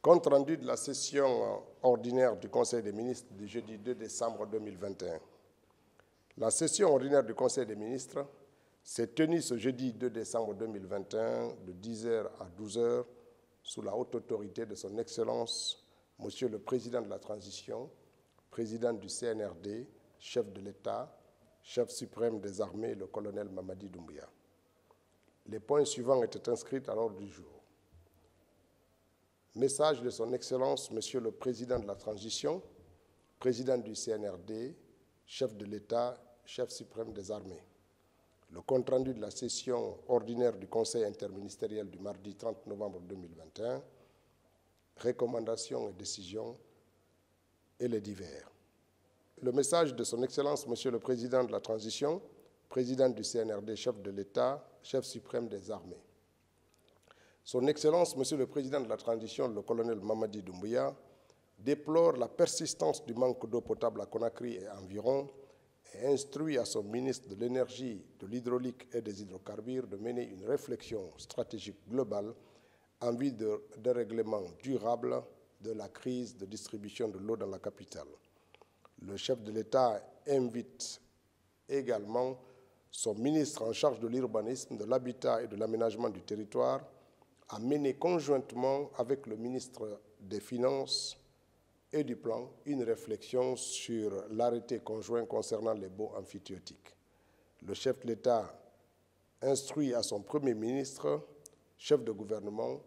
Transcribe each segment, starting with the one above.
Compte rendu de la session ordinaire du Conseil des ministres du jeudi 2 décembre 2021. La session ordinaire du Conseil des ministres s'est tenue ce jeudi 2 décembre 2021 de 10h à 12h sous la haute autorité de son Excellence, Monsieur le Président de la Transition, Président du CNRD, chef de l'État, chef suprême des armées, le colonel Mamadi Doumbouya. Les points suivants étaient inscrits à l'ordre du jour. Message de son Excellence, Monsieur le Président de la Transition, Président du CNRD, chef de l'État, chef suprême des armées. Le compte-rendu de la session ordinaire du Conseil interministériel du mardi 30 novembre 2021, recommandations et décisions et les divers. Le message de son Excellence, Monsieur le Président de la Transition, Président du CNRD, chef de l'État, chef suprême des armées. Son Excellence, Monsieur le Président de la Transition, le colonel Mamadi Doumbouya, déplore la persistance du manque d'eau potable à Conakry et environ et instruit à son ministre de l'Énergie, de l'Hydraulique et des Hydrocarbures de mener une réflexion stratégique globale en vue de règlement durable de la crise de distribution de l'eau dans la capitale. Le chef de l'État invite également son ministre en charge de l'urbanisme, de l'habitat et de l'aménagement du territoire à mener conjointement avec le ministre des Finances et du Plan une réflexion sur l'arrêté conjoint concernant les baux amphithéotiques. Le chef de l'État instruit à son Premier ministre, chef de gouvernement,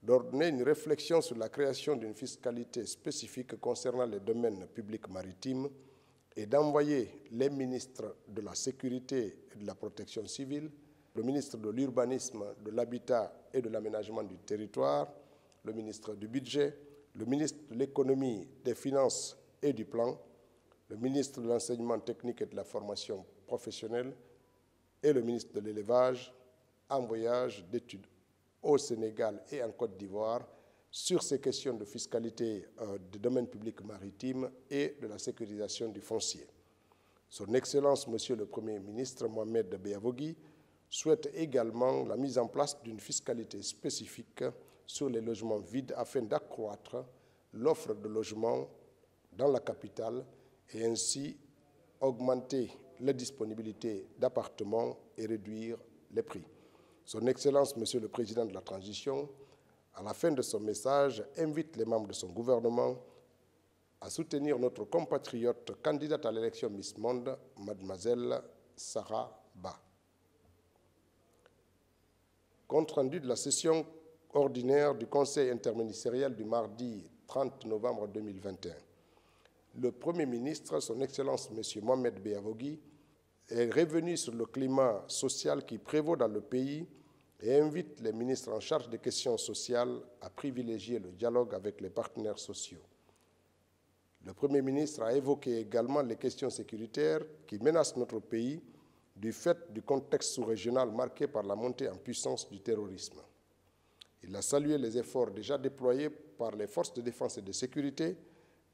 d'ordonner une réflexion sur la création d'une fiscalité spécifique concernant les domaines publics maritimes et d'envoyer les ministres de la Sécurité et de la Protection civile, le ministre de l'Urbanisme, de l'Habitat et de l'Aménagement du Territoire, le ministre du Budget, le ministre de l'Économie, des Finances et du Plan, le ministre de l'Enseignement technique et de la formation professionnelle et le ministre de l'Élevage en voyage d'études au Sénégal et en Côte d'Ivoire sur ces questions de fiscalité du domaine public maritime et de la sécurisation du foncier. Son Excellence, Monsieur le Premier ministre Mohamed Beavogui, souhaite également la mise en place d'une fiscalité spécifique sur les logements vides afin d'accroître l'offre de logements dans la capitale et ainsi augmenter la disponibilité d'appartements et réduire les prix. Son Excellence, Monsieur le Président de la Transition, à la fin de son message, invite les membres de son gouvernement à soutenir notre compatriote candidate à l'élection Miss Monde, Mademoiselle Sarah Ba. Compte rendu de la session ordinaire du Conseil interministériel du mardi 30 novembre 2021. Le Premier ministre, son Excellence M. Mohamed Beavogui, est revenu sur le climat social qui prévaut dans le pays et invite les ministres en charge des questions sociales à privilégier le dialogue avec les partenaires sociaux. Le Premier ministre a évoqué également les questions sécuritaires qui menacent notre pays du fait du contexte sous-régional marqué par la montée en puissance du terrorisme. Il a salué les efforts déjà déployés par les forces de défense et de sécurité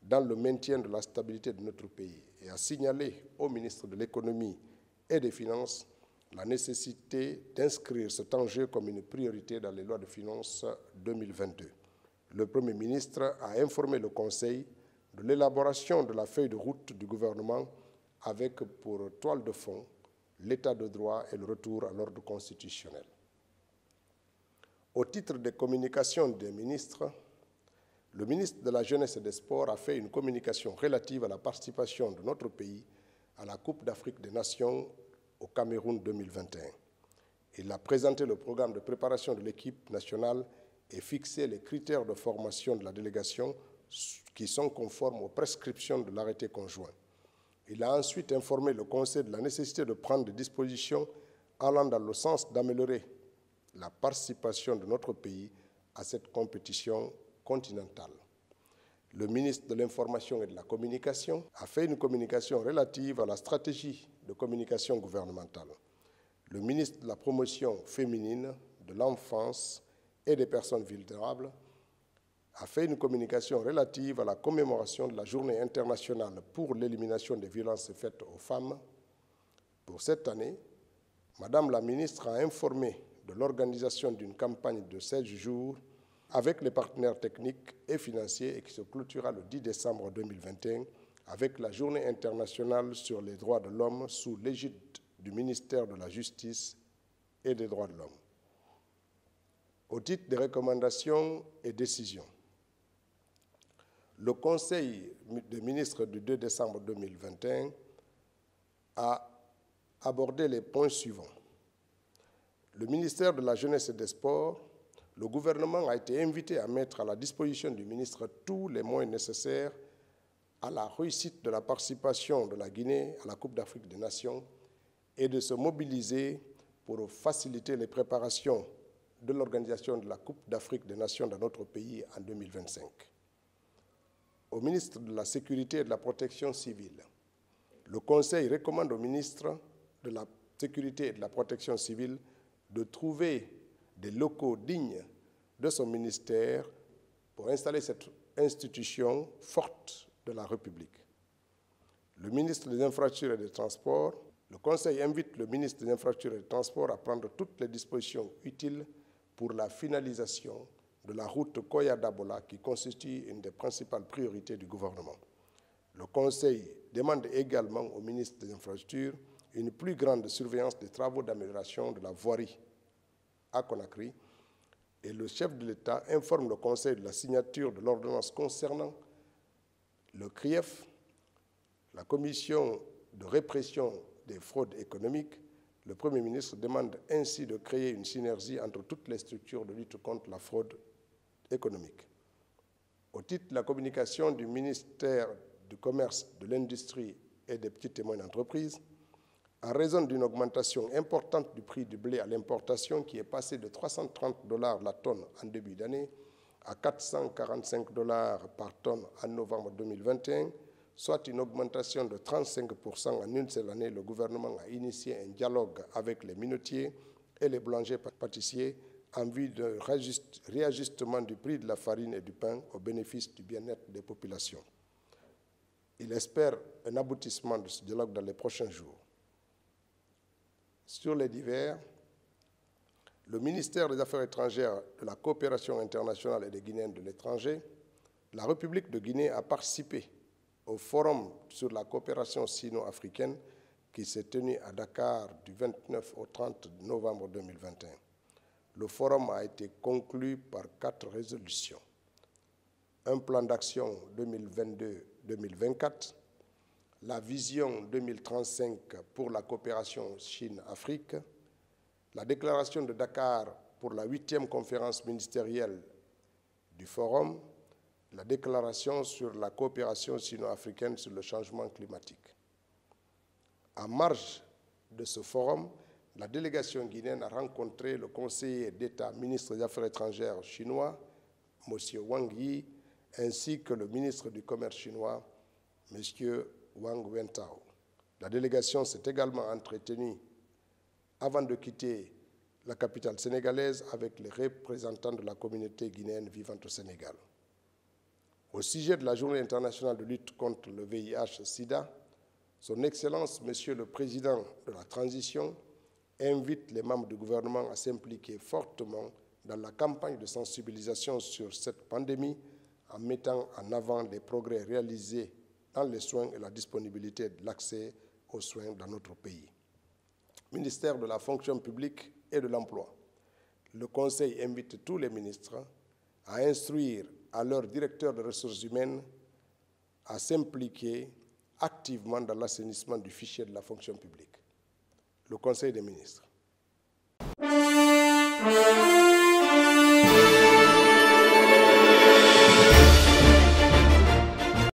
dans le maintien de la stabilité de notre pays et a signalé au ministre de l'Économie et des Finances la nécessité d'inscrire cet enjeu comme une priorité dans les lois de finances 2022. Le Premier ministre a informé le Conseil de l'élaboration de la feuille de route du gouvernement avec pour toile de fond l'état de droit et le retour à l'ordre constitutionnel. Au titre des communications des ministres, le ministre de la Jeunesse et des Sports a fait une communication relative à la participation de notre pays à la Coupe d'Afrique des Nations au Cameroun 2021. Il a présenté le programme de préparation de l'équipe nationale et fixé les critères de formation de la délégation qui sont conformes aux prescriptions de l'arrêté conjoint. Il a ensuite informé le Conseil de la nécessité de prendre des dispositions allant dans le sens d'améliorer la participation de notre pays à cette compétition continentale. Le ministre de l'Information et de la Communication a fait une communication relative à la stratégie de communication gouvernementale. Le ministre de la Promotion féminine, de l'enfance et des personnes vulnérables a fait une communication relative à la commémoration de la Journée internationale pour l'élimination des violences faites aux femmes. Pour cette année, Madame la ministre a informé de l'organisation d'une campagne de 16 jours avec les partenaires techniques et financiers et qui se clôturera le 10 décembre 2021 avec la Journée internationale sur les droits de l'homme sous l'égide du ministère de la Justice et des droits de l'homme. Au titre des recommandations et décisions, le Conseil des ministres du 2 décembre 2021 a abordé les points suivants. Le ministère de la Jeunesse et des Sports, le gouvernement a été invité à mettre à la disposition du ministre tous les moyens nécessaires à la réussite de la participation de la Guinée à la Coupe d'Afrique des Nations et de se mobiliser pour faciliter les préparations de l'organisation de la Coupe d'Afrique des Nations dans notre pays en 2025. Au ministre de la Sécurité et de la Protection civile, le Conseil recommande au ministre de la Sécurité et de la Protection civile de trouver des locaux dignes de son ministère pour installer cette institution forte de la République. Le ministre des Infrastructures et des Transports, le Conseil invite le ministre des Infrastructures et des Transports à prendre toutes les dispositions utiles pour la finalisation de la route Koya-Dabola qui constitue une des principales priorités du gouvernement. Le Conseil demande également au ministre des Infrastructures une plus grande surveillance des travaux d'amélioration de la voirie à Conakry et le chef de l'État informe le Conseil de la signature de l'ordonnance concernant le CRIEF, la Commission de répression des fraudes économiques. Le Premier ministre demande ainsi de créer une synergie entre toutes les structures de lutte contre la fraude économique. Au titre de la communication du ministère du Commerce, de l'Industrie et des petites et moyennes entreprises, en raison d'une augmentation importante du prix du blé à l'importation qui est passé de 330 $ la tonne en début d'année à 445 $ par tonne en novembre 2021, soit une augmentation de 35% en une seule année, le gouvernement a initié un dialogue avec les minotiers et les boulangers-pâtissiers en vue de réajustement du prix de la farine et du pain au bénéfice du bien-être des populations. Il espère un aboutissement de ce dialogue dans les prochains jours. Sur les divers, le ministère des Affaires étrangères, de la coopération internationale et des Guinéens de l'étranger, la République de Guinée a participé au Forum sur la coopération sino-africaine qui s'est tenu à Dakar du 29 au 30 novembre 2021. Le forum a été conclu par 4 résolutions. Un plan d'action 2022-2024, la vision 2035 pour la coopération Chine-Afrique, la déclaration de Dakar pour la 8e conférence ministérielle du Forum, la déclaration sur la coopération sino-africaine sur le changement climatique. En marge de ce forum, la délégation guinéenne a rencontré le conseiller d'État ministre des Affaires étrangères chinois, M. Wang Yi, ainsi que le ministre du Commerce chinois, M. Wang Wentao. La délégation s'est également entretenue avant de quitter la capitale sénégalaise avec les représentants de la communauté guinéenne vivant au Sénégal. Au sujet de la Journée internationale de lutte contre le VIH-Sida, Son Excellence, Monsieur le Président de la Transition, invite les membres du gouvernement à s'impliquer fortement dans la campagne de sensibilisation sur cette pandémie en mettant en avant les progrès réalisés dans les soins et la disponibilité de l'accès aux soins dans notre pays. Ministère de la Fonction publique et de l'Emploi. Le Conseil invite tous les ministres à instruire à leurs directeurs de ressources humaines à s'impliquer activement dans l'assainissement du fichier de la fonction publique. Le Conseil des ministres.